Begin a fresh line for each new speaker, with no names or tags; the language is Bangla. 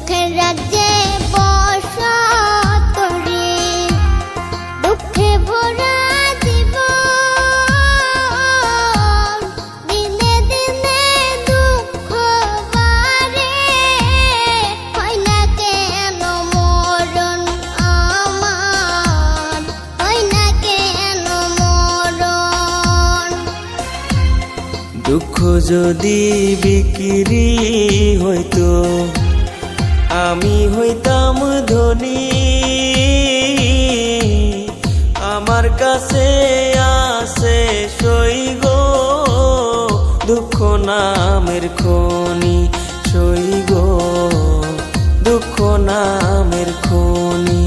সুখের রাজ্যে বসত রে, দুঃখে ভরা জীবন, দিনে দিনে দুঃখ বাড়ে, হয় না কেন মরণ আমার, হয় না কেন মরণ।
দুঃখ যদি বিক্রি হইতো আমি হইতাম ধনী, আমার কাছে আছে সই গো দুঃখ নামের খনি, সই গো দুঃখ নামের খনি।